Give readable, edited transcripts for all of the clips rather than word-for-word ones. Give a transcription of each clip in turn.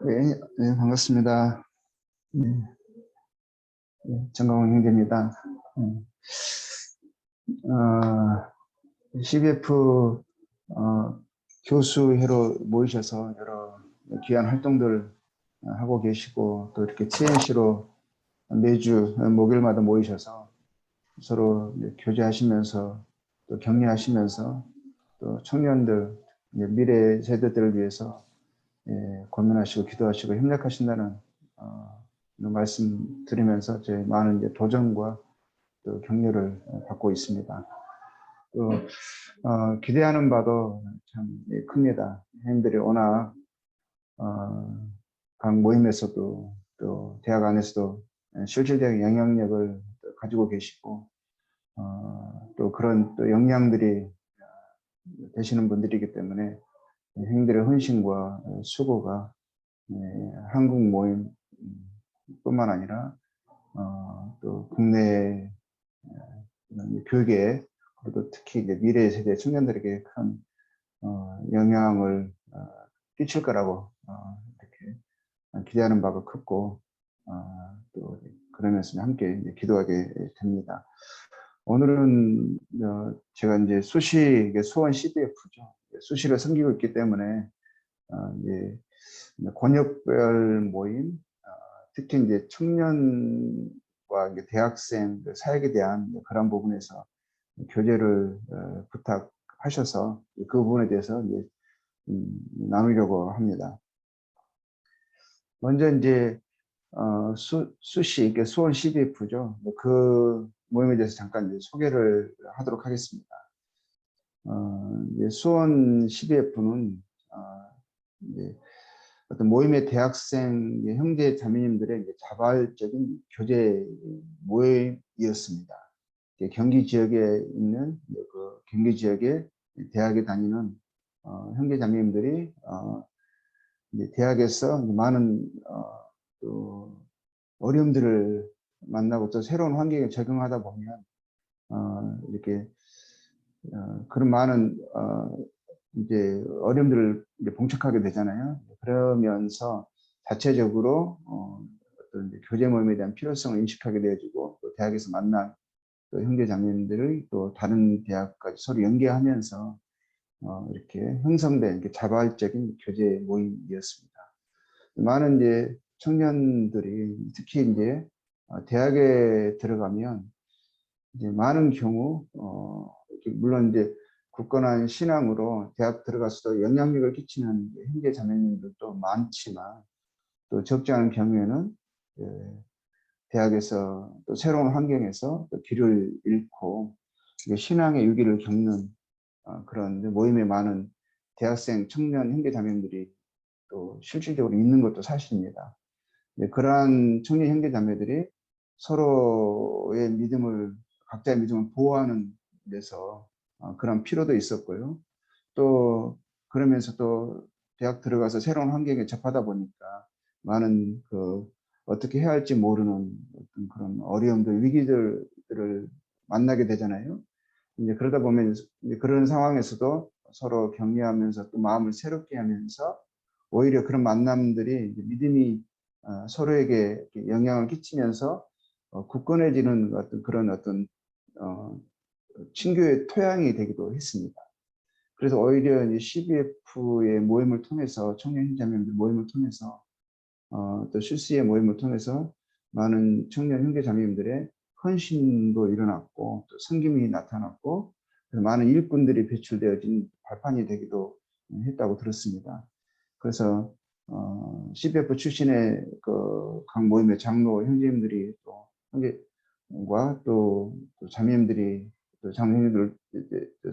네, 네, 반갑습니다. 네, 정강훈 형제입니다. CBF 교수회로 모이셔서 여러 귀한 활동들 하고 계시고, 또 이렇게 TNC로 매주 목요일마다 모이셔서 서로 교제하시면서 또 격려하시면서 또 청년들, 미래 세대들을 위해서 고민하시고 기도하시고 협력하신다는 말씀 드리면서 제 많은 도전과 또 격려를 받고 있습니다. 또 기대하는 바도 참 큽니다. 형님들이 워낙 각 모임에서도 또 대학 안에서도 실질적인 영향력을 가지고 계시고 또 그런 또 역량들이 되시는 분들이기 때문에 형님들의 헌신과 수고가 한국 모임 뿐만 아니라 또 국내 교육에 그리고 특히 이제 미래 세대 청년들에게 큰 영향을 끼칠 거라고 이렇게 기대하는 바가 컸고 또 그러면서 함께 이제 기도하게 됩니다. 오늘은 제가 이제 수시 수원 CBF죠. 수시를 섬기고 있기 때문에 이제 권역별 모임, 특히 이제 청년과 이제 대학생 사역에 대한 그런 부분에서 교제를 부탁하셔서 그 부분에 대해서 이제 나누려고 합니다. 먼저 이제 수시, 수원 CBF죠. 그 모임에 대해서 잠깐 이제 소개를 하도록 하겠습니다. 이제 수원 CBF는 이제 어떤 모임의 대학생 형제 자매님들의 자발적인 교제 모임이었습니다. 경기 지역에 있는 그 경기 지역의 대학에 다니는 형제 자매님들이 이제 대학에서 많은 또 어려움들을 만나고 또 새로운 환경에 적응하다 보면 이렇게 그런 많은 이제 어려움들을 이제 봉착하게 되잖아요. 그러면서 자체적으로 어떤 이제 교제 모임에 대한 필요성을 인식하게 되어지고 또 대학에서 만난 또 형제 자매님들을 또 다른 대학까지 서로 연계하면서 이렇게 형성된 이렇게 자발적인 교제 모임이었습니다. 많은 이제 청년들이 특히 이제 대학에 들어가면 이제 많은 경우 물론 이제 굳건한 신앙으로 대학 들어가서도 영향력을 끼치는 형제 자매님들도 많지만 또 적지 않은 경우에는 대학에서 또 새로운 환경에서 또 길을 잃고 신앙의 위기를 겪는 그런 모임에 많은 대학생 청년 형제 자매들이 또 실질적으로 있는 것도 사실입니다. 그러한 청년 형제 자매들이 서로의 믿음을 각자의 믿음을 보호하는 데서 그런 필요도 있었고요. 또 그러면서 또 대학 들어가서 새로운 환경에 접하다 보니까 많은 어떻게 해야 할지 모르는 어떤 그런 어려움들, 위기들을 만나게 되잖아요. 이제 그러다 보면 이제 그런 상황에서도 서로 격려하면서 또 마음을 새롭게 하면서 오히려 그런 만남들이 믿음이 서로에게 영향을 끼치면서 굳건해지는 그런 친교의 토양이 되기도 했습니다. 그래서 오히려 이제 CBF의 모임을 통해서 청년 형제자매들 모임을 통해서 또 실수의 모임을 통해서 많은 청년 형제자매님들의 헌신도 일어났고 또 섬김이 나타났고 많은 일꾼들이 배출되어진 발판이 되기도 했다고 들었습니다. 그래서 CBF 출신의 각 모임의 장로 형제님들이 또 형제과 또 자매님들이 또 장로님들을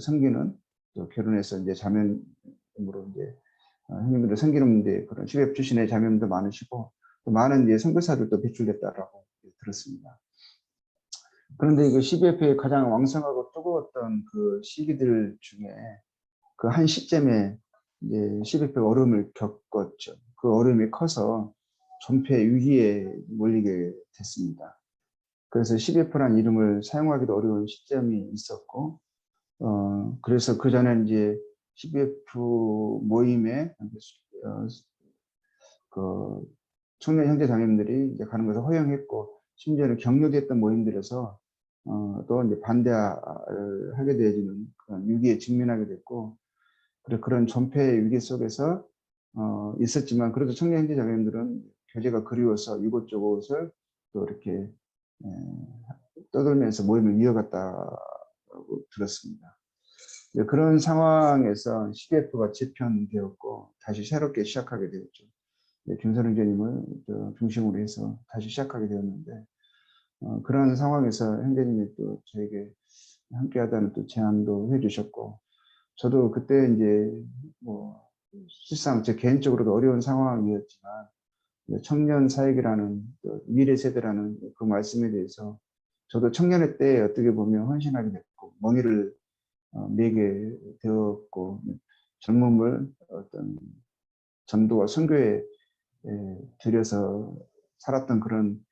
섬기는 또 결혼해서 이제 자매님으로 이제 형님들을 섬기는데 그런 CBF 출신의 자매님도 많으시고 또 많은 이제 선교사들도 배출됐다라고 들었습니다. 그런데 이거 CBF의 가장 왕성하고 뜨거웠던 그 시기들 중에 그 한 시점에 이제 CBF가 어려움을 겪었죠. 그 어려움이 커서 존폐 위기에 몰리게 됐습니다. 그래서 CBF라는 이름을 사용하기도 어려운 시점이 있었고, 그래서 그 전에 이제 CBF 모임에 그 청년 형제 자매님들이 이제 가는 것을 허용했고, 심지어는 격려됐던 모임들에서 또 이제 반대를 하게 되어지는 그런 위기에 직면하게 됐고, 그리고 그런 존폐의 위기 속에서 있었지만, 그래도 청년 형제 자매님들은 교제가 그리워서 이곳저곳을 또 이렇게 떠돌면서 모임을 이어갔다고 들었습니다. 그런 상황에서 CBF가 재편되었고 다시 새롭게 시작하게 되었죠. 김선웅 교님을 중심으로 해서 다시 시작하게 되었는데, 그런 상황에서 형제님이 또 저에게 함께하다는 또 제안도 해주셨고, 저도 그때 이제 뭐 실상 제 개인적으로도 어려운 상황이었지만, 청년 사역이라는 미래 세대라는 그 말씀에 대해서 저도 청년의 때 어떻게 보면 헌신하게 됐고, 멍이를 매게 되었고, 젊음을 어떤 전도와 선교에 들여서 살았던 그런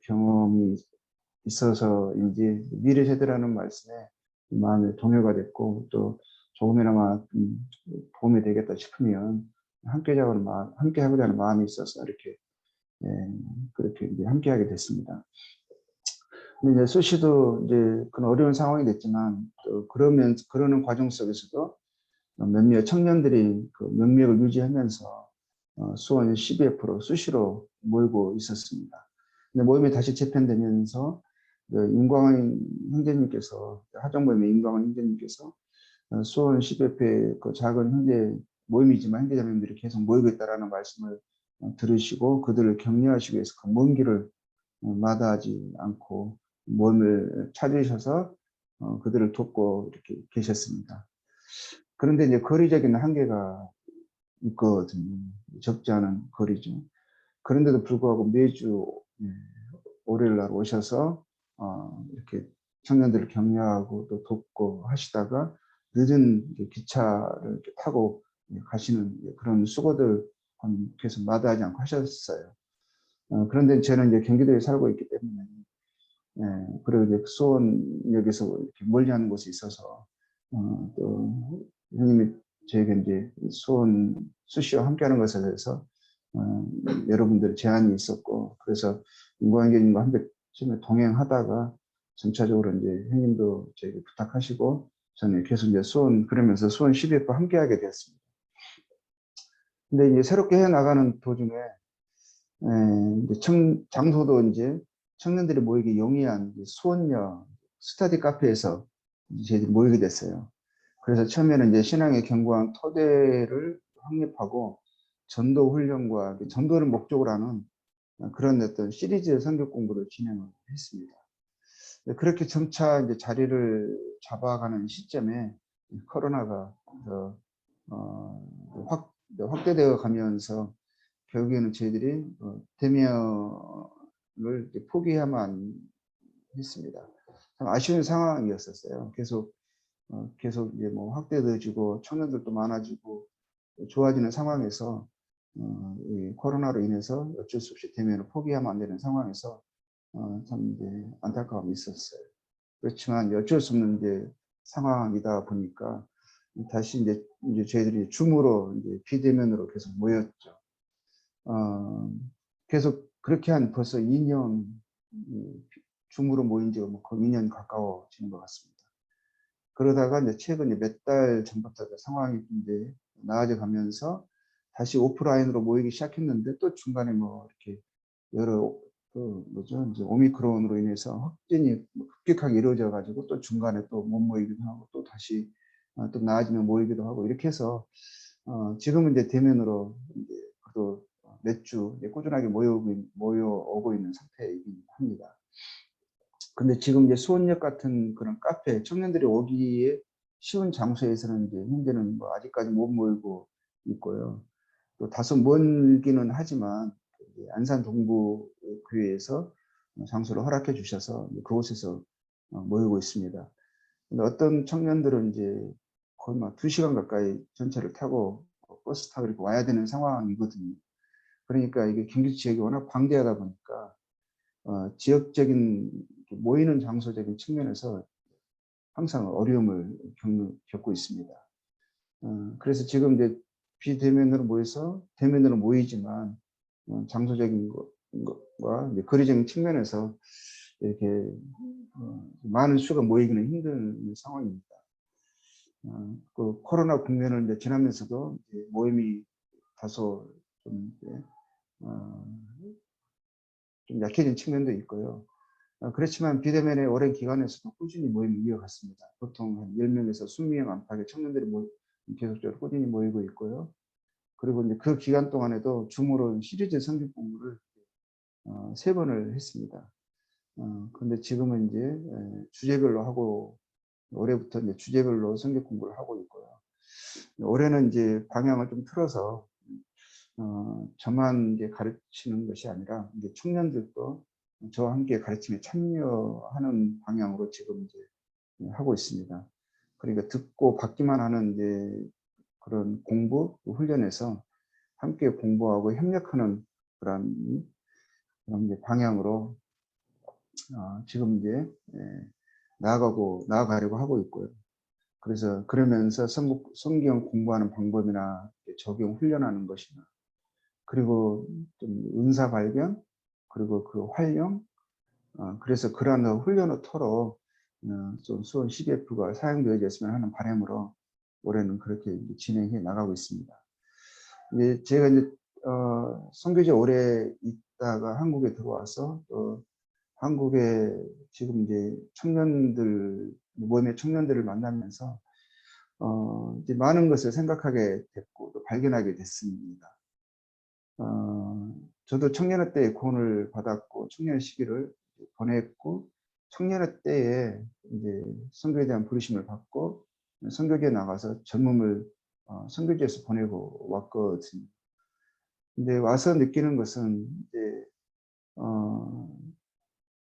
경험이 있어서인지 미래 세대라는 말씀에 마음에 동요가 됐고, 또 조금이나마 도움이 되겠다 싶으면 함께 하고자 하는 마음이 있어서 이렇게 그렇게 이제 함께하게 됐습니다. 근데 이제 수시도 이제 그런 어려운 상황이 됐지만, 또 그러는 과정 속에서도 몇몇 청년들이 그 명맥을 유지하면서 수원 CBF로 수시로 모이고 있었습니다. 근데 모임이 다시 재편되면서 임광원 형제님께서, 하정 모임의 임광원 형제님께서 수원 CBF의 그 작은 형제 모임이지만 형제자매님들이 계속 모이고 있다라는 말씀을 들으시고, 그들을 격려하시기 위해서 그 먼 길을 마다하지 않고 모임을 찾으셔서 그들을 돕고 이렇게 계셨습니다. 그런데 이제 거리적인 한계가 있거든요. 적지 않은 거리죠. 그런데도 불구하고 매주 월요일 날 오셔서 이렇게 청년들을 격려하고 또 돕고 하시다가 늦은 기차를 이렇게 타고 가시는 그런 수고들 계속 마다하지 않고 하셨어요. 그런데 저는 이제 경기도에 살고 있기 때문에, 그리고 이제 수원역에서 이렇게 멀리하는 곳에 있어서 또 형님이 저에게 이제 수원 수시와 함께하는 것에 대해서 여러분들 제안이 있었고, 그래서 인광교님과 함께 처음에 동행하다가 점차적으로 이제 형님도 저에게 부탁하시고 저는 계속 이제 그러면서 수원 CBF 함께하게 되었습니다. 근데 이제 새롭게 해 나가는 도중에 이제 장소도 이제 청년들이 모이기 용이한 수원역 스터디 카페에서 저희들이 모이게 됐어요. 그래서 처음에는 이제 신앙의 견고한 토대를 확립하고 전도 훈련과 전도를 목적으로 하는 그런 어떤 시리즈 성경 공부를 진행을 했습니다. 그렇게 점차 이제 자리를 잡아가는 시점에 코로나가 확대되어 가면서 결국에는 저희들이 대면을 포기해야만 했습니다. 참 아쉬운 상황이었었어요. 계속 이제 뭐 확대되어지고 청년들도 많아지고 좋아지는 상황에서 이 코로나로 인해서 어쩔 수 없이 대면을 포기하면 안 되는 상황에서 참 이제 안타까움이 있었어요. 그렇지만 어쩔 수 없는 이제 상황이다 보니까 다시 이제 저희들이 줌으로 이제 비대면으로 계속 모였죠. 계속 그렇게 한 벌써 2년 줌으로 모인 지가 뭐 거의 2년 가까워지는 것 같습니다. 그러다가 이제 최근 몇 달 전부터 상황이 이제 나아져 가면서 다시 오프라인으로 모이기 시작했는데, 또 중간에 뭐 이렇게 여러 이제 오미크론으로 인해서 확진이 급격하게 이루어져 가지고 또 중간에 또 못 모이기도 하고 또 다시 또 나아지면 모이기도 하고 이렇게 해서 지금은 이제 대면으로 이제 또 몇 주 꾸준하게 모여오고 있는 상태이긴 합니다. 근데 지금 이제 수원역 같은 그런 카페, 청년들이 오기에 쉬운 장소에서는 이제 현재는 뭐 아직까지 못 모이고 있고요. 또 다소 멀기는 하지만 안산 동부교회에서 장소를 허락해 주셔서 그곳에서 모이고 있습니다. 근데 어떤 청년들은 이제 거의 막 2시간 가까이 전철을 타고 버스 타고 이렇게 와야 되는 상황이거든요. 그러니까 이게 경기 지역이 워낙 방대하다 보니까 지역적인 모이는 장소적인 측면에서 항상 어려움을 겪고 있습니다. 그래서 지금 이제 비대면으로 모여서 대면으로 모이지만 장소적인 것과 거리적인 측면에서 이렇게 많은 수가 모이기는 힘든 상황입니다. 그 코로나 국면을 이제 지나면서도 이제 모임이 다소 좀 약해진 측면도 있고요. 그렇지만 비대면의 오랜 기간에서도 꾸준히 모임을 이어갔습니다. 보통 한 10명에서 20명 안팎의 청년들이 계속적으로 꾸준히 모이고 있고요. 그리고 이제 그 기간 동안에도 줌으로 시리즈 성경 공부를 3번을 했습니다. 근데 지금은 이제 주제별로 하고, 올해부터 이제 주제별로 성경 공부를 하고 있고요. 올해는 이제 방향을 좀 틀어서 저만 이제 가르치는 것이 아니라 이제 청년들도 저와 함께 가르침에 참여하는 방향으로 지금 이제 하고 있습니다. 그러니까 듣고 받기만 하는 이제 그런 공부 훈련에서 함께 공부하고 협력하는 그런 이제 방향으로 지금 이제 나아가려고 하고 있고요. 그래서 그러면서 성경 공부하는 방법이나 적용 훈련하는 것이나, 그리고 좀 은사 발견, 그리고 그 활용, 그래서 그러한 훈련을 토로 좀 수원 CBF가 사용되어졌으면 하는 바람으로 올해는 그렇게 진행해 나가고 있습니다. 제가 이제 선교제 오래 있다가 한국에 들어와서 또 한국에 지금 이제 청년들, 모임의 청년들을 만나면서 이제 많은 것을 생각하게 됐고 또 발견하게 됐습니다. 저도 청년의 때에 구원을 받았고 청년 시기를 보냈고, 청년의 때에 이제 선교에 대한 부르심을 받고 선교지에 나가서 젊음을 선교지에서 보내고 왔거든요. 근데 와서 느끼는 것은 이제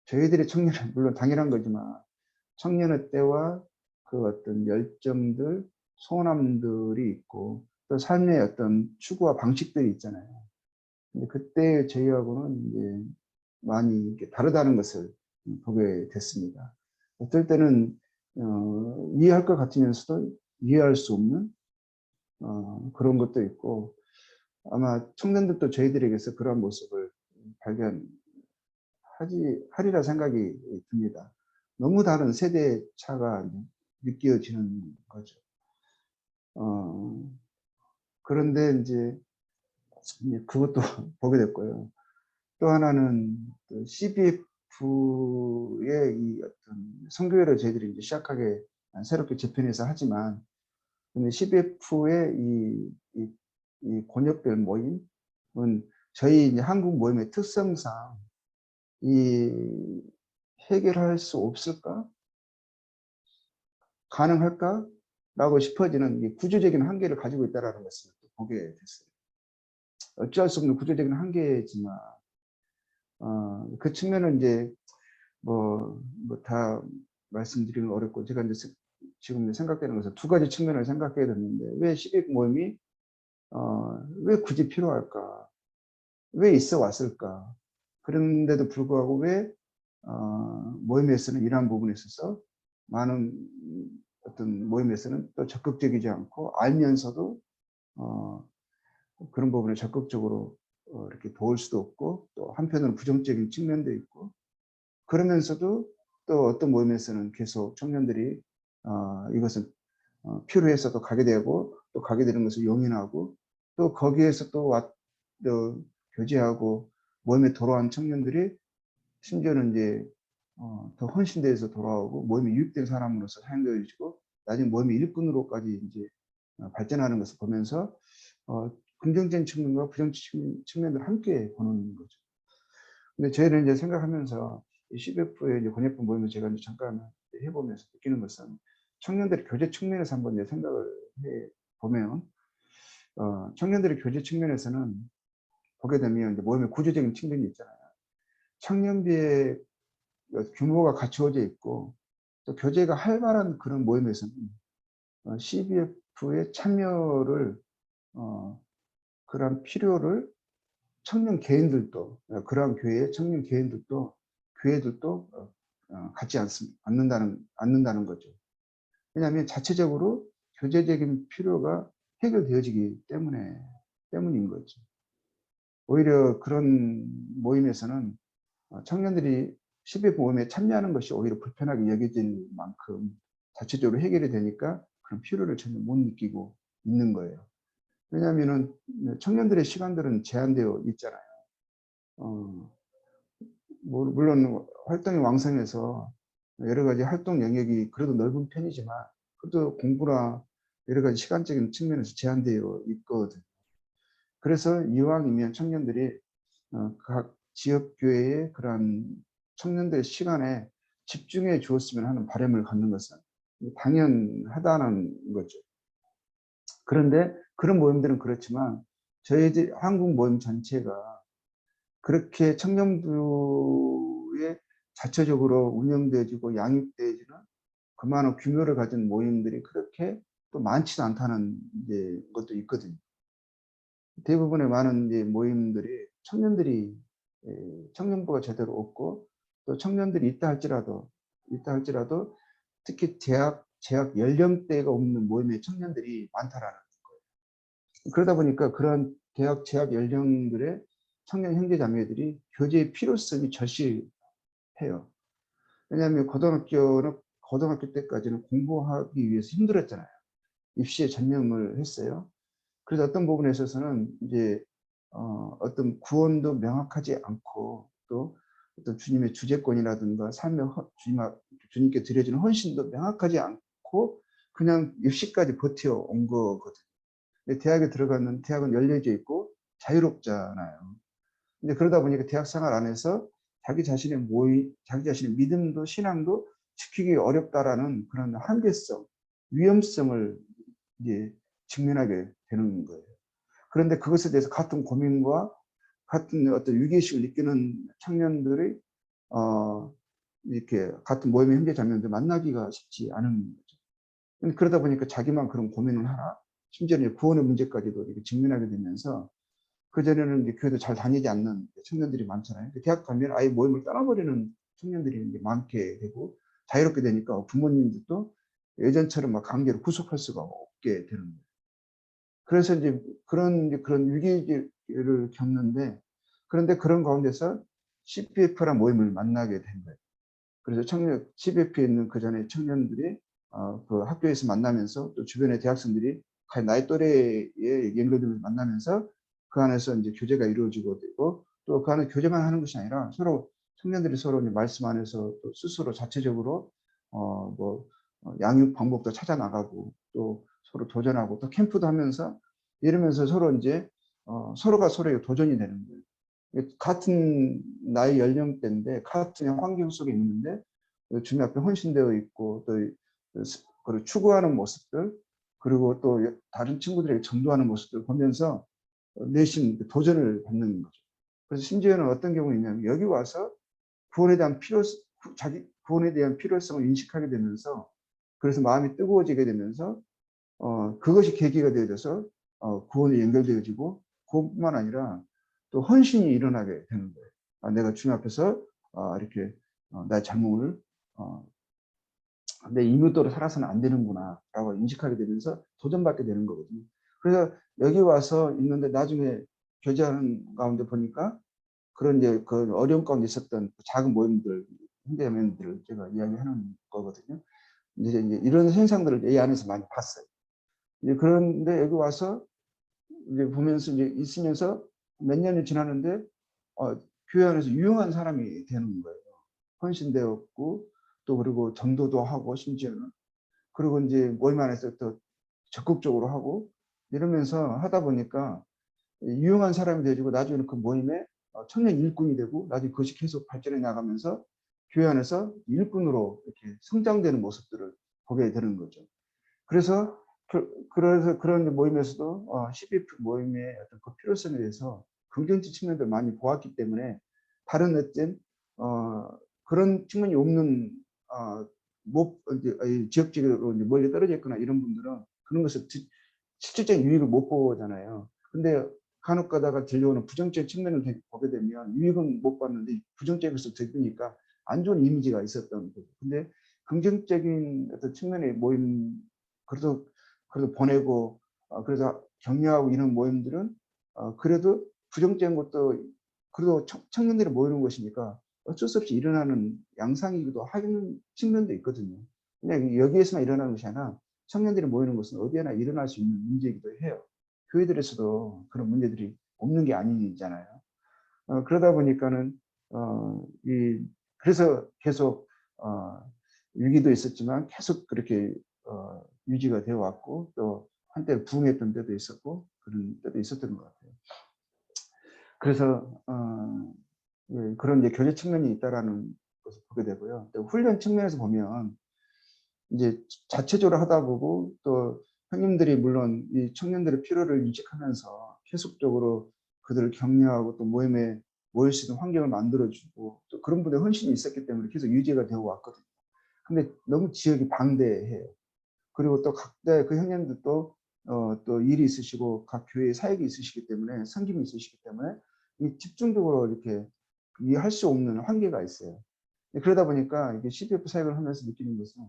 저희들의 청년은 물론 당연한 거지만 청년의 때와 그 어떤 열정들, 소원함들이 있고 또 삶의 어떤 추구와 방식들이 있잖아요. 근데 그때 저희하고는 이제 많이 이렇게 다르다는 것을 보게 됐습니다. 어떨 때는 이해할 것 같으면서도 이해할 수 없는 그런 것도 있고, 아마 청년들도 저희들에게서 그런 모습을 발견하리라 생각이 듭니다. 너무 다른 세대 차가 느껴지는 거죠. 그런데 이제 그것도 보게 됐고요. 또 하나는 CBF의 이 어떤 선교회를 저희들이 이제 시작하게 새롭게 재편해서 하지만, 근데 CBF의 이 권역별 모임은 저희 이제 한국 모임의 특성상 이 해결할 수 없을까? 가능할까? 라고 싶어지는 이 구조적인 한계를 가지고 있다는 것을 또 보게 됐어요. 어찌할 수 없는 구조적인 한계지만, 그 측면은 이제 다 말씀드리면 어렵고, 제가 이제 지금 생각되는 것은 두 가지 측면을 생각해야 되는데, 왜 시빅 모임이 왜 굳이 필요할까? 왜 있어 왔을까? 그런데도 불구하고 왜 모임에서는 이러한 부분에 있어서 많은 어떤 모임에서는 또 적극적이지 않고, 알면서도 그런 부분에 적극적으로 이렇게 도울 수도 없고, 또 한편으로는 부정적인 측면도 있고, 그러면서도 또 어떤 모임에서는 계속 청년들이 이것은 필요해서 또 가게 되고, 또 가게 되는 것을 용인하고, 또 거기에서 또 교제하고 모임에 돌아온 청년들이 심지어는 이제 더 헌신돼서 돌아오고 모임에 유입된 사람으로서 사용되어지고, 나중에 모임의 일꾼으로까지 이제 발전하는 것을 보면서 긍정적인 측면과 부정적인 측면을 함께 보는 거죠. 근데 저희는 이제 생각하면서 이 CBF의 이제 권역부 모임을 제가 이제 잠깐 해보면서 느끼는 것은, 청년들의 교제 측면에서 한번 이제 생각을 해 보면, 청년들의 교제 측면에서는 보게 되면 이제 모임의 구조적인 측면이 있잖아요. 청년비의 규모가 갖추어져 있고, 또 교제가 활발한 그런 모임에서는 CBF의 참여를 그런 필요를 청년 개인들도, 그러한 교회의 청년 개인들도, 교회들도 갖지 않는다는 거죠. 왜냐하면 자체적으로 교제적인 필요가 해결되어지기 때문인 거죠. 오히려 그런 모임에서는 청년들이 12F 모임에 참여하는 것이 오히려 불편하게 여겨질 만큼 자체적으로 해결이 되니까 그런 필요를 전혀 못 느끼고 있는 거예요. 왜냐하면은 청년들의 시간들은 제한되어 있잖아요. 물론 활동이 왕성해서 여러 가지 활동 영역이 그래도 넓은 편이지만 그래도 공부나 여러 가지 시간적인 측면에서 제한되어 있거든요. 그래서 이왕이면 청년들이 각 지역교회의 그러한 청년들의 시간에 집중해 주었으면 하는 바람을 갖는 것은 당연하다는 거죠. 그런데 그런 모임들은 그렇지만 저희 한국 모임 전체가 그렇게 청년부에 자체적으로 운영되어지고 양육되어지는 그만한 규모를 가진 모임들이 그렇게 또 많지는 않다는 이제 것도 있거든요. 대부분의 많은 이제 모임들이 청년들이 청년부가 제대로 없고 또 청년들이 있다 할지라도 특히 재학 연령대가 없는 모임의 청년들이 많다라는 거예요. 그러다 보니까 그런 대학 재학 연령들의 청년 형제자매들이 교제의 필요성이 절실해요. 왜냐하면 고등학교 때까지는 공부하기 위해서 힘들었잖아요. 입시에 전념을 했어요. 그래서 어떤 부분에 있어서는 이제 어떤 구원도 명확하지 않고 또 어떤 주님의 주제권이라든가 주님께 드려지는 헌신도 명확하지 않고 그냥 입시까지 버텨온 거거든요. 근데 대학은 열려져 있고 자유롭잖아요. 근데 그러다 보니까 대학 생활 안에서 자기 자신의 믿음도 신앙도 지키기 어렵다라는 그런 한계성, 위험성을 이제 직면하게 되는 거예요. 그런데 그것에 대해서 같은 고민과 같은 어떤 위기의식을 느끼는 청년들이 이렇게 같은 모임의 형제자매들 만나기가 쉽지 않은 거죠. 그러다 보니까 자기만 그런 고민을 하나, 심지어는 구원의 문제까지도 이렇게 직면하게 되면서 그전에는 이제 교회도 잘 다니지 않는 청년들이 많잖아요. 대학 가면 아예 모임을 떠나버리는 청년들이 이제 많게 되고 자유롭게 되니까 부모님들도 예전처럼 막 강제로 구속할 수가 없게 되는 거예요. 그래서 이제 그런 위기를 겪는데 그런데 그런 가운데서 CPF라는 모임을 만나게 된 거예요. 그래서 CPF에 있는 그 전에 청년들이 그 학교에서 만나면서 또 주변의 대학생들이 나이 또래의 연결들을 만나면서 그 안에서 이제 교제가 이루어지고 되고 또 그 안에 교제만 하는 것이 아니라 서로 청년들이 서로 이제 말씀 안에서 또 스스로 자체적으로 양육 방법도 찾아 나가고 또 서로 도전하고 또 캠프도 하면서 이러면서 서로 이제 서로가 서로에게 도전이 되는 거예요. 같은 나이 연령대인데 같은 환경 속에 있는데 주님 앞에 헌신되어 있고 또 그걸 추구하는 모습들 그리고 또 다른 친구들에게 전도하는 모습들 보면서 내심 도전을 받는 거죠. 그래서 심지어는 어떤 경우이냐면 여기 와서 구원에 대한 필요성을 인식하게 되면서 그래서 마음이 뜨거워지게 되면서 그것이 계기가 되어져서 구원이 연결되어지고 그것뿐만 아니라 또 헌신이 일어나게 되는 거예요. 내가 주님 앞에서 이렇게 나의 잘못을 내 임의대로 살아서는 안 되는구나 라고 인식하게 되면서 도전받게 되는 거거든요. 그래서 여기 와서 있는데 나중에 교제하는 가운데 보니까 그런 이제 그 어려운 가운데 있었던 작은 모임들, 형제자매들을 제가 이야기하는 거거든요. 이제 이런 현상들을 이 안에서 많이 봤어요. 이제 그런데 여기 와서 이제 보면서 이제 있으면서 몇 년이 지나는데 교회 안에서 유용한 사람이 되는 거예요. 헌신되었고 또 그리고 전도도 하고 심지어는 그리고 이제 모임 안에서 또 적극적으로 하고 이러면서 하다 보니까 유용한 사람이 되어지고 나중에는 그 모임에 청년 일꾼이 되고 나중에 그것이 계속 발전해 나가면서 교회 안에서 일꾼으로 이렇게 성장되는 모습들을 보게 되는 거죠. 그래서 그런 모임에서도 CBF 모임의 어떤 그 필요성에 대해서 긍정적 측면들 많이 보았기 때문에 다른 어떤 그런 측면이 없는 지역적으로 멀리 떨어져 있거나 이런 분들은 그런 것을 실질적인 유익을 못 보잖아요. 근데 간혹 가다가 들려오는 부정적 측면을 보게 되면 유익은 못 봤는데 부정적인 것을 들으니까 안 좋은 이미지가 있었던 거죠. 근데 긍정적인 어떤 측면의 모임 그래도 보내고 그래서 격려하고 이런 모임들은 그래도 부정적인 것도 그래도 청년들이 모이는 것이니까 어쩔 수 없이 일어나는 양상이기도 하는 측면도 있거든요. 그냥 여기에서만 일어나는 것이 아니라 청년들이 모이는 것은 어디에나 일어날 수 있는 문제이기도 해요. 교회들에서도 그런 문제들이 없는 게 아니잖아요. 그러다 보니까는 그래서 계속 위기도 있었지만 계속 그렇게 유지가 되어 왔고 또 한때 부흥했던 때도 있었고 그런 때도 있었던 것 같아요. 그래서 예, 그런 이제 교제 측면이 있다라는 것을 보게 되고요. 또 훈련 측면에서 보면 이제 자체적으로 하다 보고 또 형님들이 물론 이 청년들의 필요를 인식하면서 계속적으로 그들을 격려하고 또 모임에 모일 수 있는 환경을 만들어주고 또 그런 분들의 헌신이 있었기 때문에 계속 유지가 되어 왔거든요. 근데 너무 지역이 방대해요. 그리고 또 각자 그 형님들도 또 일이 있으시고 각 교회에 사역이 있으시기 때문에 섬김이 있으시기 때문에 이 집중적으로 이렇게 할 수 없는 한계가 있어요. 그러다 보니까 이게 CPF 사역을 하면서 느끼는 것은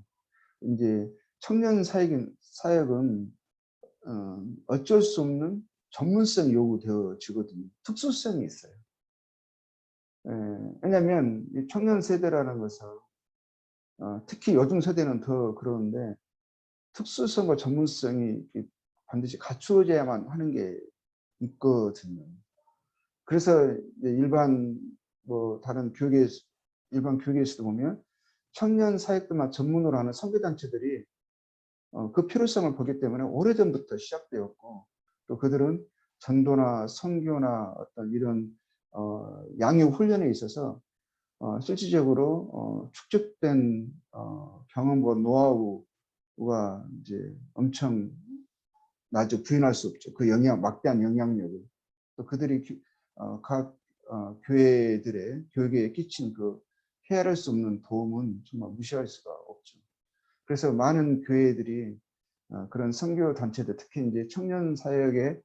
이제 청년 사역은 어쩔 수 없는 전문성이 요구되어지거든요. 특수성이 있어요. 예, 왜냐하면 청년 세대라는 것은 특히 요즘 세대는 더 그러는데 특수성과 전문성이 반드시 갖추어져야만 하는 게 있거든요. 그래서 일반 뭐 다른 일반 교계에서도 보면 청년 사역들만 전문으로 하는 선교단체들이 그 필요성을 보기 때문에 오래전부터 시작되었고 또 그들은 전도나 선교나 어떤 이런 양육 훈련에 있어서 실질적으로 축적된 경험과 노하우가 이제 엄청 나죠. 부인할 수 없죠. 그 막대한 영향력을 또 그들이 각 교회들의 교육에 끼친 그 헤아릴 수 없는 도움은 정말 무시할 수가 없죠. 그래서 많은 교회들이 그런 선교 단체들 특히 이제 청년 사역에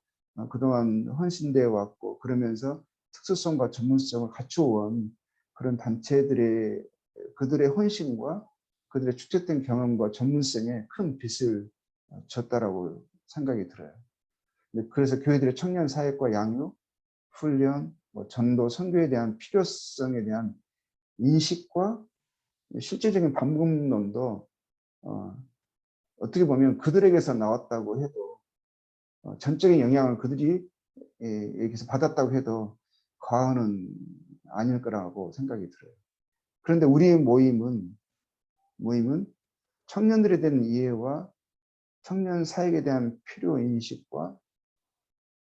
그동안 헌신되어 왔고 그러면서 특수성과 전문성을 갖추어온 그런 단체들의 그들의 헌신과 그들의 축적된 경험과 전문성에 큰 빚을 졌다라고 생각이 들어요. 그래서 교회들의 청년 사역과 양육, 훈련, 뭐 전도, 선교에 대한 필요성에 대한 인식과 실제적인 방법론도 어떻게 보면 그들에게서 나왔다고 해도 전적인 영향을 그들이 여기서 받았다고 해도 과언은 아닐 거라고 생각이 들어요. 그런데 우리의 모임은 청년들에 대한 이해와 청년 사역에 대한 필요 인식과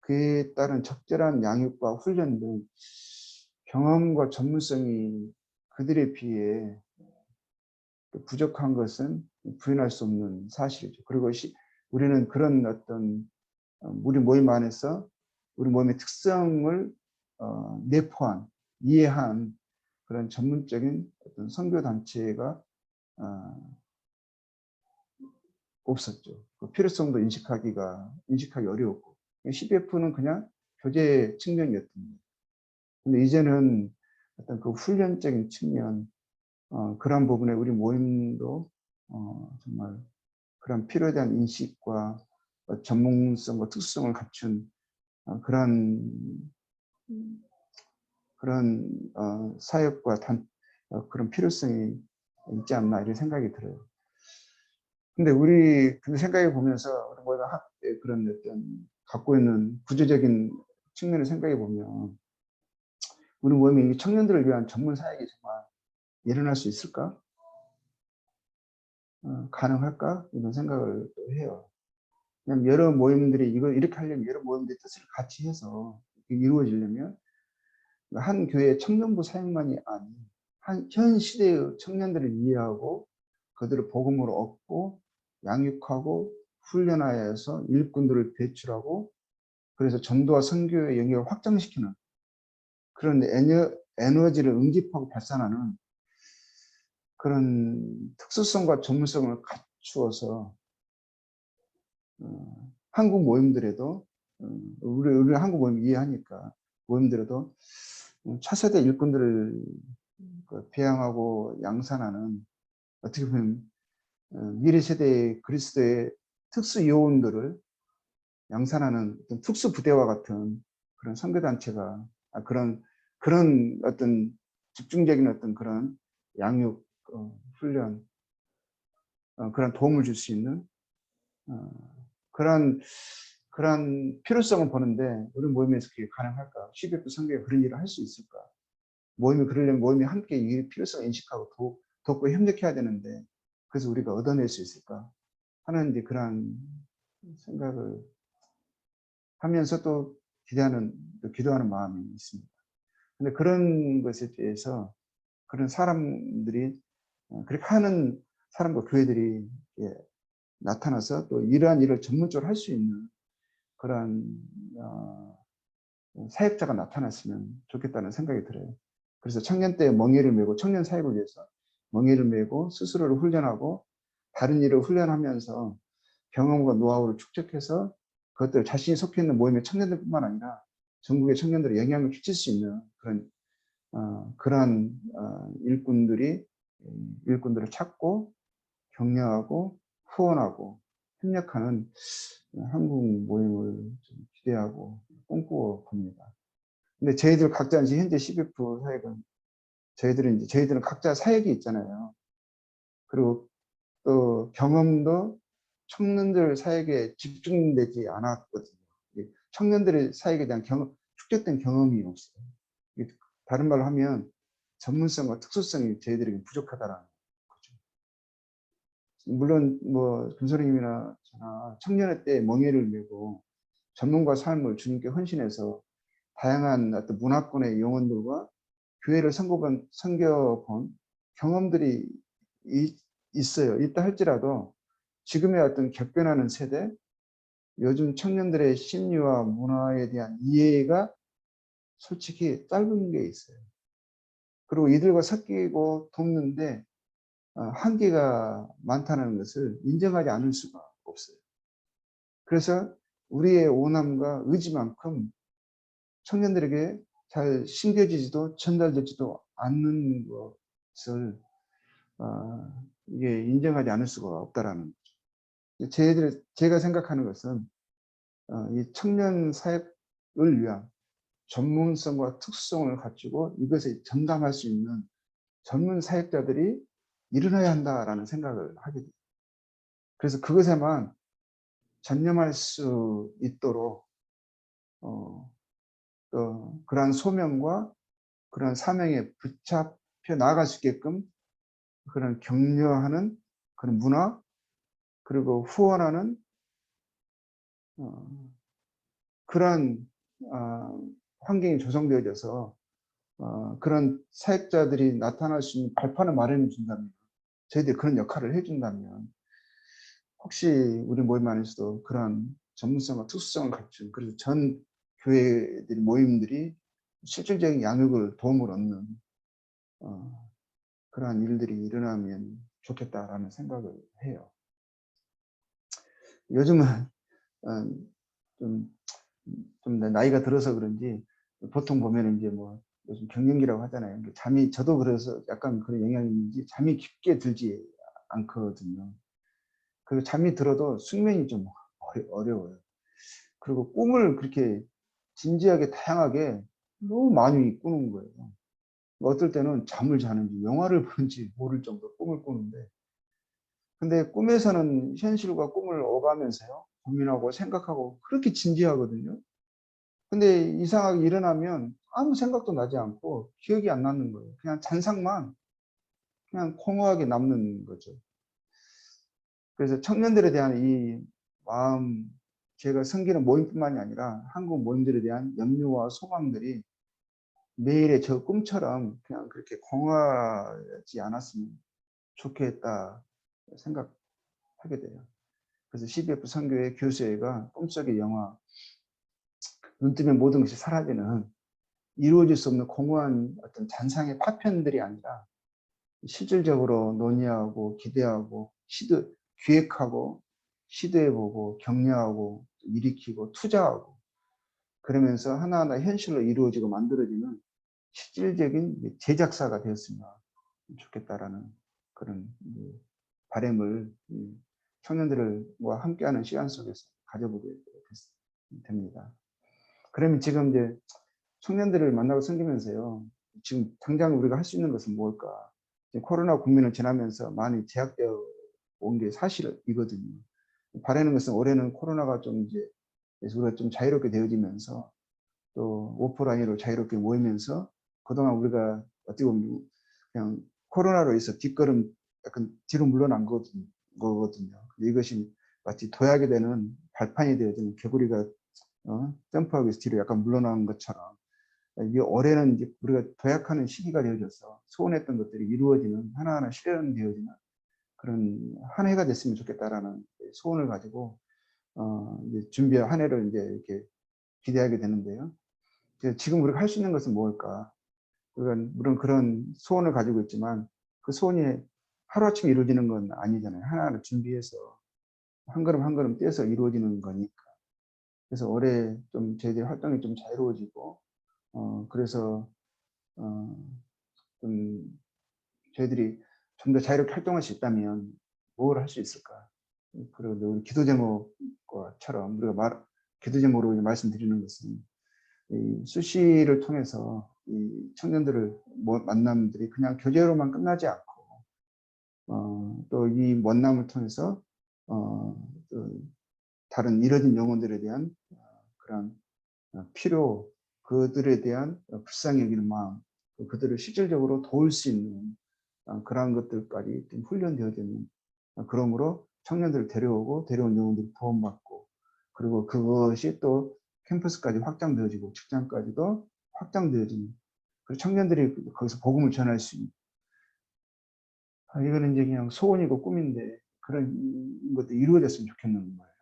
그에 따른 적절한 양육과 훈련 등 경험과 전문성이 그들에 비해 부족한 것은 부인할 수 없는 사실이죠. 그리고 우리는 그런 어떤 우리 모임 안에서 우리 모임의 특성을 내포한 이해한 그런 전문적인 어떤 선교 단체가 없었죠. 그 필요성도 인식하기 어려웠고 CBF는 그냥 교제 측면이었던 거예요. 근데 이제는 어떤 그 훈련적인 측면 그런 부분에 우리 모임도 정말 그런 필요에 대한 인식과 전문성과 특수성을 갖춘 그런 사역과 그런 필요성이 있지 않나 이런 생각이 들어요. 근데 생각해 보면서 그런 어떤 갖고 있는 구조적인 측면을 생각해 보면 우리 모임이 청년들을 위한 전문 사역이 정말 일어날 수 있을까? 가능할까? 이런 생각을 또 해요. 그냥 여러 모임들이 이걸 이렇게 하려면 여러 모임들의 뜻을 같이 해서 이루어지려면 한 교회의 청년부 사역만이 아닌 현 시대의 청년들을 이해하고 그들을 복음으로 얻고 양육하고 훈련하여서 일꾼들을 배출하고 그래서 전도와 선교의 영역을 확장시키는 그런 에너지를 응집하고 발산하는 그런 특수성과 전문성을 갖추어서 한국 모임들에도 우리 한국 모임 이해하니까 모임들에도 차세대 일꾼들을 배양하고 양산하는 어떻게 보면 미래 세대의 그리스도의 특수 요원들을 양산하는 어떤 특수 부대와 같은 그런 선교단체가 그런 어떤 집중적인 어떤 그런 양육 훈련 그런 도움을 줄 수 있는 그런 필요성을 보는데 우리 모임에서 그게 가능할까? CBF 선교가 그런 일을 할 수 있을까? 모임이 그러려면 모임이 함께 이 필요성을 인식하고 돕고 협력해야 되는데 그래서 우리가 얻어낼 수 있을까? 하는 이제 그런 생각을 하면서 또 기도하는 마음이 있습니다. 근데 그런 것에 대해서 그런 사람들이 그렇게 하는 사람과 교회들이 나타나서 또 이러한 일을 전문적으로 할 수 있는 그런 사역자가 나타났으면 좋겠다는 생각이 들어요. 그래서 청년 때 멍에를 메고 청년 사역을 위해서 멍에를 메고 스스로를 훈련하고 다른 일을 훈련하면서 경험과 노하우를 축적해서 그것들 자신이 속해 있는 모임의 청년들뿐만 아니라 전국의 청년들의 영향을 끼칠 수 있는 그러한 일꾼들을 찾고 격려하고 후원하고 협력하는 한국 모임을 좀 기대하고 꿈꾸어 봅니다. 근데 저희들 각자 이제 현재 CBF 사역은 저희들은 각자 사역이 있잖아요. 그리고 또 경험도 청년들 사역에 집중되지 않았거든요. 청년들의 사역에 대한 축적된 경험이 없어요. 다른 말로 하면 전문성과 특수성이 저희들에게 부족하다라는 거죠. 물론 뭐 금소리님이나 저나 청년의 때 멍에를 메고 전문가 삶을 주님께 헌신해서 다양한 어떤 문화권의 영혼들과 교회를 섬겨본 경험들이 있어요. 있다 할지라도 지금의 어떤 격변하는 세대, 요즘 청년들의 심리와 문화에 대한 이해가 솔직히 짧은 게 있어요. 그리고 이들과 섞이고 돕는데 한계가 많다는 것을 인정하지 않을 수가 없어요. 그래서 우리의 오남과 의지만큼 청년들에게 잘 심겨지지도 전달되지도 않는 것을 이게 인정하지 않을 수가 없다라는 거죠. 제가 생각하는 것은 이 청년 사역을 위한 전문성과 특수성을 갖추고 이것에 전담할 수 있는 전문 사역자들이 일어나야 한다라는 생각을 하게 돼요. 그래서 그것에만 전념할 수 있도록 또 그러한 소명과 그런 사명에 붙잡혀 나아갈 수 있게끔 그런 격려하는 그런 문화 그리고 후원하는 그런 환경이 조성되어져서 그런 사역자들이 나타날 수 있는 발판을 마련해 준다면 저희들이 그런 역할을 해준다면 혹시 우리 모임 안에서도 그런 전문성과 특수성을 갖춘 그래서 전 교회들 모임들이 실질적인 양육을 도움을 얻는 그러한 일들이 일어나면 좋겠다라는 생각을 해요. 요즘은 좀 나이가 들어서 그런지 보통 보면 이제 뭐 요즘 경련기라고 하잖아요. 잠이 저도 그래서 약간 그런 영향이 있는지 잠이 깊게 들지 않거든요. 그리고 잠이 들어도 숙면이 좀 어려워요. 그리고 꿈을 그렇게 진지하게 다양하게 너무 많이 꾸는 거예요. 어떨 때는 잠을 자는지 영화를 보는지 모를 정도로 꿈을 꾸는데 근데 꿈에서는 현실과 꿈을 오가면서요 고민하고 생각하고 그렇게 진지하거든요. 근데 이상하게 일어나면 아무 생각도 나지 않고 기억이 안 나는 거예요. 그냥 잔상만 그냥 공허하게 남는 거죠. 그래서 청년들에 대한 이 마음, 제가 섬기는 모임뿐만이 아니라 한국 모임들에 대한 염려와 소망들이 매일의 저 꿈처럼 그냥 그렇게 공허하지 않았으면 좋겠다 생각하게 돼요. 그래서 CBF 선교회 교수회가 꿈속의 영화, 눈 뜨면 모든 것이 사라지는 이루어질 수 없는 공허한 어떤 잔상의 파편들이 아니라 실질적으로 논의하고 기대하고 기획하고 시도해보고 격려하고 일으키고 투자하고 그러면서 하나하나 현실로 이루어지고 만들어지는 실질적인 제작사가 되었으면 좋겠다라는 그런 바람을 청년들과 함께하는 시간 속에서 가져보게 됐습니다. 됩니다. 그러면 지금 이제 청년들을 만나고 섬기면서요. 지금 당장 우리가 할 수 있는 것은 뭘까? 코로나 국면을 지나면서 많이 제약되어 온 게 사실이거든요. 바라는 것은 올해는 코로나가 좀 이제 우리가 좀 자유롭게 되어지면서 또 오프라인으로 자유롭게 모이면서 그동안 우리가 어떻게 보면 그냥 코로나로 해서 뒷걸음 약간 뒤로 물러난 거거든요. 이것이 마치 도약이 되는 발판이 되어지는 개구리가 점프하기 위해서 뒤로 약간 물러나는 것처럼 이 올해는 이제 우리가 도약하는 시기가 되어져서 소원했던 것들이 이루어지는 하나하나 실현되어지는 그런 한 해가 됐으면 좋겠다라는 소원을 가지고 이제 준비한 한 해를 이제 이렇게 기대하게 되는데요. 지금 우리가 할 수 있는 것은 뭘까? 우리가 물론 그런 소원을 가지고 있지만 그 소원이 하루아침에 이루어지는 건 아니잖아요. 하나하나 준비해서 한 걸음 한 걸음 떼서 이루어지는 거니까. 그래서 올해 좀 저희들 활동이 좀 자유로워지고 그래서 좀 저희들이 좀 더 자유롭게 활동할 수 있다면 뭘 할 수 있을까? 그리고 우리 기도 제목처럼 우리가 기도 제목으로 말씀드리는 것은 이 수시를 통해서 이 청년들을 만남들이 그냥 교제로만 끝나지 않고 또 이 만남을 통해서 또 다른 잃어진 영혼들에 대한 그런 필요, 그들에 대한 불쌍히 여기는 마음, 그들을 실질적으로 도울 수 있는 그러한 것들까지 좀 훈련되어지는 그러므로 청년들을 데려오고 데려온 영혼들이 도움받고 그리고 그것이 또 캠퍼스까지 확장되어지고 직장까지도 확장되어지는 그리고 청년들이 거기서 복음을 전할 수 있는 이거는 이제 그냥 소원이고 꿈인데 그런 것도 이루어졌으면 좋겠는 거예요.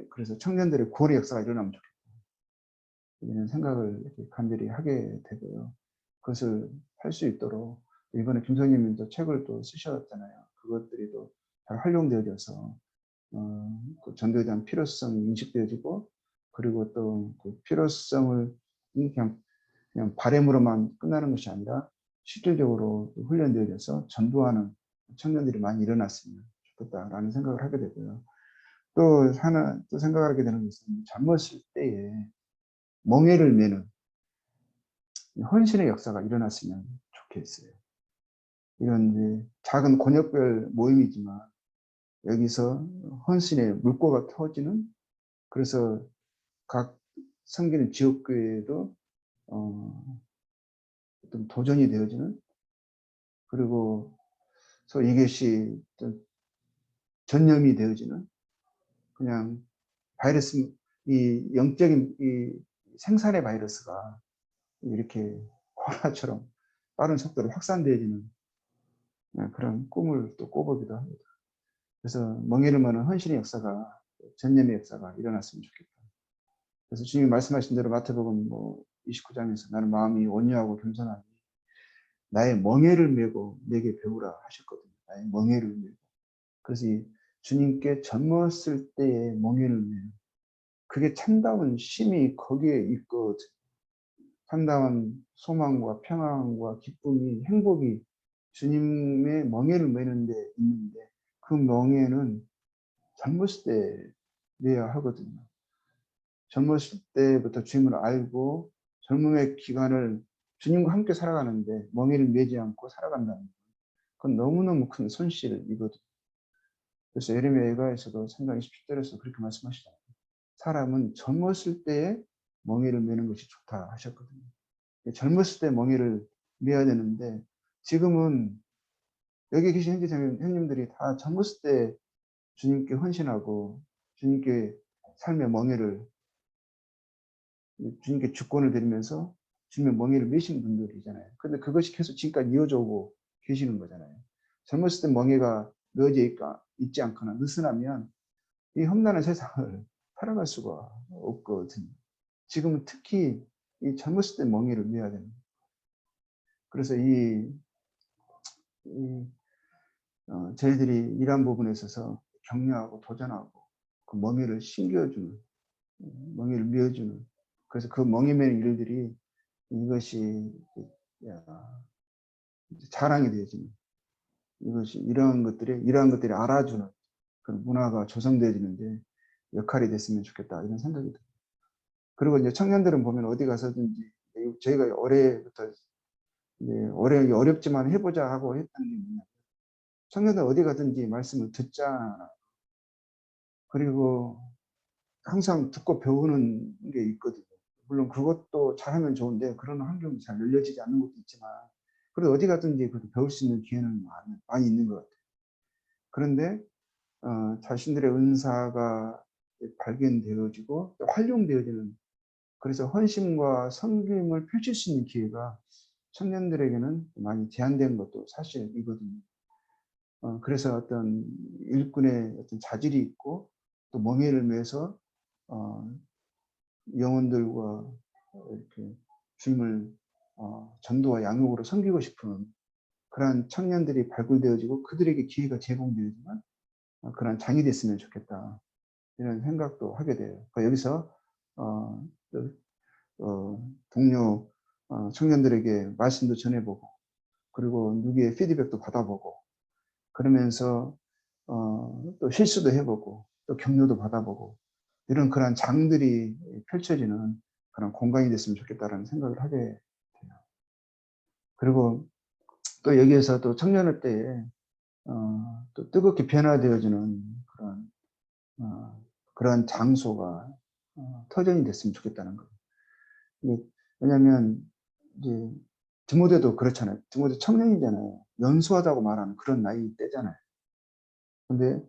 그래서 청년들의 구원의 역사가 일어나면 좋겠다. 이런 생각을 이렇게 간절히 하게 되고요. 그것을 할 수 있도록 이번에 김선님이 또 책을 또 쓰셨잖아요. 그것들이 또 잘 활용되어져서 그 전도에 대한 필요성이 인식되어지고 그리고 또 그 필요성을 그냥 바램으로만 끝나는 것이 아니라 실질적으로 훈련되어져서 전도하는 청년들이 많이 일어났으면 좋겠다라는 생각을 하게 되고요. 또 하나 또 생각하게 되는 것은 젊었을 때에 멍에를 매는 헌신의 역사가 일어났으면 좋겠어요. 이런 작은 권역별 모임이지만 여기서 헌신의 물꼬가 터지는 그래서 각 섬기는 지역교회도 어떤 도전이 되어지는 그리고 이것이 전염이 되어지는 그냥 바이러스 이 영적인 이 생산의 바이러스가 이렇게 코로나처럼 빠른 속도로 확산되어지는 그런 꿈을 또 꿔보기도 합니다. 그래서 멍에를 머는 헌신의 역사가 전념의 역사가 일어났으면 좋겠다. 그래서 주님이 말씀하신 대로 마태복음 29장에서 나는 마음이 온유하고 겸손하니 나의 멍에를 메고 내게 배우라 하셨거든요. 나의 멍에를 메고. 그래서 이 주님께 젊었을 때의 멍에를 메는 그게 참다운 쉼이 거기에 있거든요. 참다운 소망과 평안과 기쁨이 행복이 주님의 멍에를 메는 데 있는데 그 멍에는 젊었을 때 내야 하거든요. 젊었을 때부터 주님을 알고 젊음의 기간을 주님과 함께 살아가는데 멍에를 메지 않고 살아간다는 것. 그건 너무너무 큰 손실이거든요. 그래서 예레미야 예가에서도 3장 27절에서 그렇게 말씀하시잖아요. 사람은 젊었을 때에 멍에를 메는 것이 좋다 하셨거든요. 젊었을 때 멍에를 메야 되는데 지금은 여기 계신 형님들이 다 젊었을 때 주님께 헌신하고 주님께 삶의 멍에를 주님께 주권을 드리면서 주님의 멍에를 메신 분들이잖아요. 근데 그것이 계속 지금까지 이어져 오고 계시는 거잖아요. 젊었을 때 멍에가 메어져 있지 않거나 느슨하면 이 험난한 세상을 살아갈 수가 없거든요. 지금은 특히 이 젊었을 때 멍에를 메야 되는 거예요. 그래서 저희들이 이러한 부분에 있어서 격려하고 도전하고 그 멍에를 심겨주는 멍에를 메어주는 그래서 그 멍에 매는 일들이 이것이 자랑이 되어지는 이러한 것들이 알아주는 그런 문화가 조성되어지는데 역할이 됐으면 좋겠다 이런 생각이 듭니다. 그리고 이제 청년들은 보면 어디 가서든지 저희가 올해부터 올해 어렵지만 해보자 하고 했던 게 뭐냐. 청년들 어디 가든지 말씀을 듣자. 그리고 항상 듣고 배우는 게 있거든요. 물론 그것도 잘하면 좋은데 그런 환경이 잘 열려지지 않는 것도 있지만 그래도 어디 가든지 배울 수 있는 기회는 많이 있는 것 같아요. 그런데 자신들의 은사가 발견되어지고 활용되어지는 그래서 헌신과 섬김을 펼칠 수 있는 기회가 청년들에게는 많이 제한된 것도 사실이거든요. 그래서 어떤 일꾼의 어떤 자질이 있고 또 멍에를 매서 영혼들과 이렇게 주님을 전도와 양육으로 섬기고 싶은 그러한 청년들이 발굴되어지고 그들에게 기회가 제공되지만 그런 장이 됐으면 좋겠다 이런 생각도 하게 돼요. 그러니까 여기서 동료 청년들에게 말씀도 전해보고 그리고 누구의 피드백도 받아보고 그러면서 또 실수도 해보고 또 격려도 받아보고 이런 그런 장들이 펼쳐지는 그런 공간이 됐으면 좋겠다라는 생각을 하게 돼요. 그리고 또 여기에서 또 청년의 때에 또 뜨겁게 변화되어지는 그런 장소가 터전이 됐으면 좋겠다는 거예요. 왜냐하면 이제 디모데도 그렇잖아요. 디모데 청년이잖아요. 연소하다고 말하는 그런 나이 때잖아요. 근데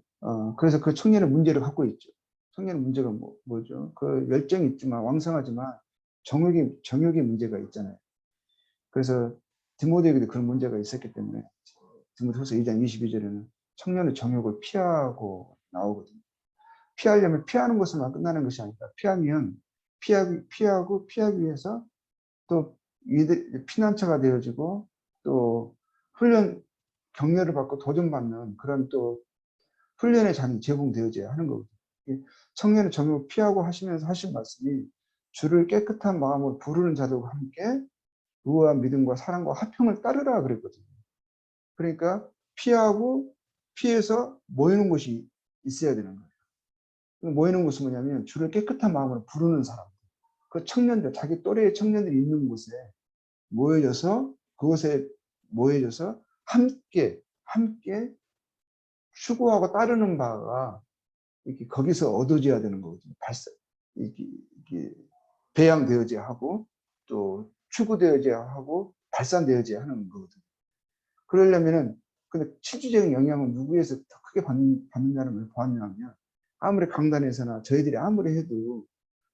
그래서 그 청년의 문제를 갖고 있죠. 청년의 문제가 뭐죠? 그 열정이 있지만 왕성하지만 정욕의 문제가 있잖아요. 그래서 디모데에게도 그런 문제가 있었기 때문에 디모데후서 2장 22절에는 청년의 정욕을 피하고 나오거든요. 피하려면 피하는 것으로만 끝나는 것이 아니라 피하면 피하기 위해서 또 피난처가 되어지고 또 훈련 격려를 받고 도전받는 그런 또 훈련의 장이 제공되어져야 하는 거거든요. 청년의 정욕을 피하고 하시면서 하신 말씀이 주를 깨끗한 마음으로 부르는 자들과 함께 의와 믿음과 사랑과 화평을 따르라 그랬거든요. 그러니까 피해서 모이는 곳이 있어야 되는 거예요. 모이는 곳은 뭐냐면 주를 깨끗한 마음으로 부르는 사람. 그 청년들, 자기 또래의 청년들이 있는 곳에 그곳에 모여져서 함께 추구하고 따르는 바가 이렇게 거기서 얻어져야 되는 거거든요. 이렇게 배양되어져야 하고 또 추구되어져야 하고 발산되어져야 하는 거거든요. 그러려면은 근데 실질적인 영향은 누구에서 더 크게 받는다는 걸 보았냐면 아무리 강단에서나 저희들이 아무리 해도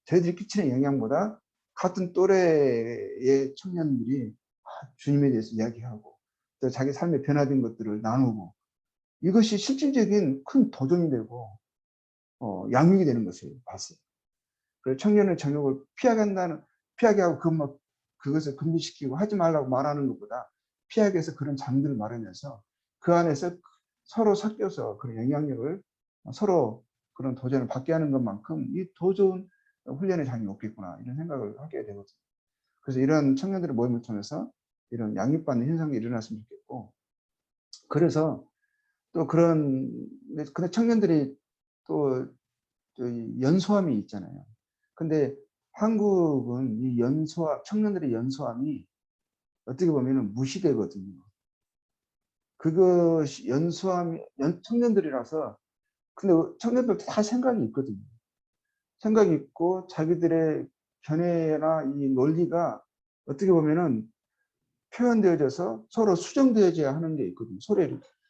저희들이 끼치는 영향보다 같은 또래의 청년들이 주님에 대해서 이야기하고 또 자기 삶에 변화된 것들을 나누고 이것이 실질적인 큰 도전이 되고 양육이 되는 것을 봤어요. 그래서 청년의 정욕을 피하게 하고 그것을 금지시키고 하지 말라고 말하는 것보다 피하게 해서 그런 장들을 마련해서 그 안에서 서로 섞여서 그런 영향력을 서로 그런 도전을 받게 하는 것만큼 이 더 좋은 훈련의 장이 없겠구나 이런 생각을 하게 되거든요. 그래서 이런 청년들의 모임을 통해서 이런 양육받는 현상이 일어났으면 좋겠고 그래서 또 근데 청년들이 또 연소함이 있잖아요. 근데 한국은 이 청년들의 연소함이 어떻게 보면 무시되거든요. 그것이 청년들이라서 근데 청년들도 다 생각이 있거든요. 생각이 있고 자기들의 견해나 이 논리가 어떻게 보면은 표현되어져서 서로 수정되어져야 하는 게 있거든요. 서로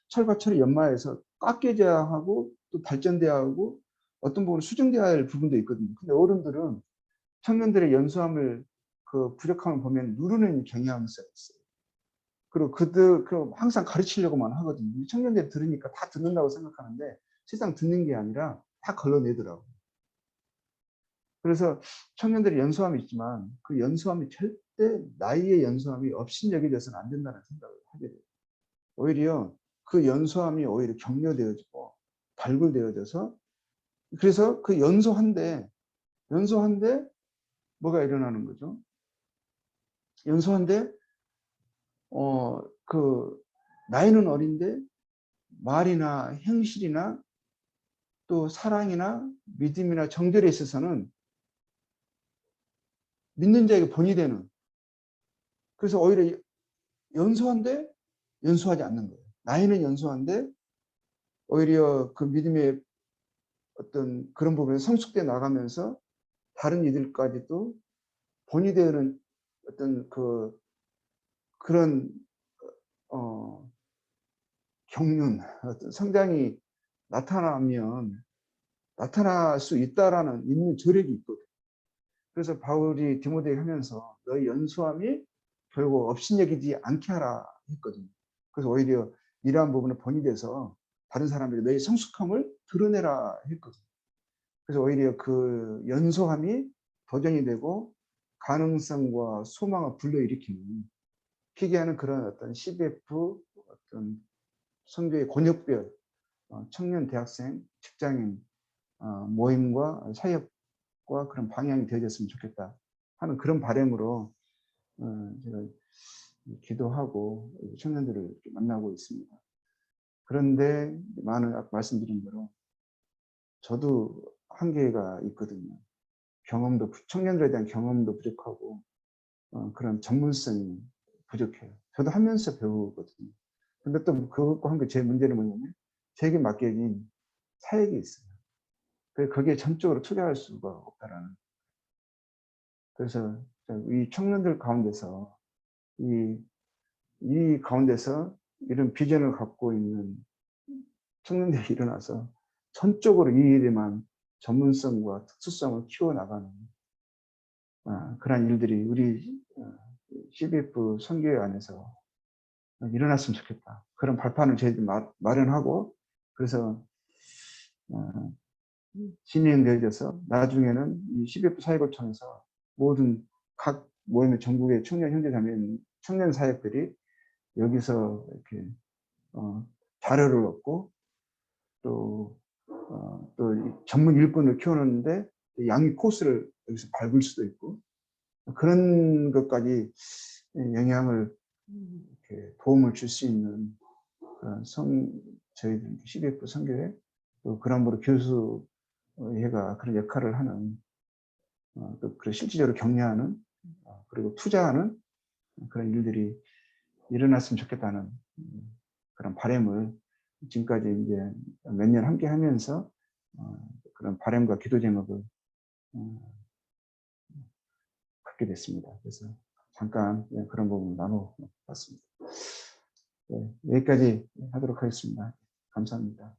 철과 철이 연마해서 깎여져야 하고 또 발전돼야 하고 어떤 부분은 수정돼야 할 부분도 있거든요. 근데 어른들은 청년들의 연소함을 그 부족함을 보면 누르는 경향성이 있어요. 그리고 그 항상 가르치려고만 하거든요. 청년들이 들으니까 다 듣는다고 생각하는데 세상 듣는 게 아니라 다 걸러내더라고요. 그래서 청년들의 연소함이 있지만 그 연소함이 절대 나이의 연소함이 업신여기 돼서는 안 된다는 생각을 하게 돼요. 오히려 그 연소함이 오히려 격려되어지고 발굴되어져서 그래서 그 연소한데 뭐가 일어나는 거죠? 연소한데 그 나이는 어린데 말이나 행실이나 또 사랑이나 믿음이나 정절에 있어서는 믿는 자에게 본이 되는. 그래서 오히려 연소한데 연소하지 않는 거예요. 나이는 연소한데 오히려 그 믿음의 어떤 그런 부분에 성숙돼 나가면서 다른 이들까지도 본이 되는 어떤 그런 경륜, 어떤 성장이 나타날 수 있다라는 있는 저력이 있거든요. 그래서 바울이 디모데에게 하면서 너의 연소함이 결국 업신여기지 않게 하라 했거든요. 그래서 오히려 이러한 부분에 본이 돼서 다른 사람들이 너의 성숙함을 드러내라 했거든요. 그래서 오히려 그 연소함이 도전이 되고 가능성과 소망을 불러일으키는 희귀하는 그런 어떤 CBF 어떤 선교의 권역별 청년 대학생 직장인 모임과 사역과 그런 방향이 되어졌으면 좋겠다 하는 그런 바람으로 제가 기도하고 청년들을 만나고 있습니다. 그런데 많은 아까 말씀드린 대로 저도 한계가 있거든요. 청년들에 대한 경험도 부족하고 그런 전문성이 부족해요. 저도 하면서 배우거든요. 근데 또 그것과 함께 제 문제는 뭐냐면 제게 맡겨진 사역이 있어요. 그래서 거기에 전적으로 투자할 수가 없다라는. 그래서 이 청년들 가운데서 이 가운데서 이런 비전을 갖고 있는 청년들이 일어나서 전적으로 이 일에만 전문성과 특수성을 키워나가는 그런 일들이 우리 CBF 선교회 안에서 일어났으면 좋겠다. 그런 발판을 저희들이 마련하고 그래서 진행되어져서 나중에는 이 CBF 사역을 통해서 모든 각 모임의 전국의 청년 형제자매 청년 사역들이 여기서 이렇게 자료를 얻고 또 전문 일꾼을 키워놓는데 양육 코스를 여기서 밟을 수도 있고 그런 것까지 영향을 이렇게 도움을 줄 수 있는 그런 저희들 CBF 선교회 또 그람으로 교수회가 그런 역할을 하는 또 그런 실질적으로 격려하는 그리고 투자하는 그런 일들이 일어났으면 좋겠다는 그런 바람을 지금까지 이제 몇 년 함께 하면서 그런 바람과 기도 제목을 갖게 됐습니다. 그래서 잠깐 그런 부분을 나눠봤습니다. 네, 여기까지 하도록 하겠습니다. 감사합니다.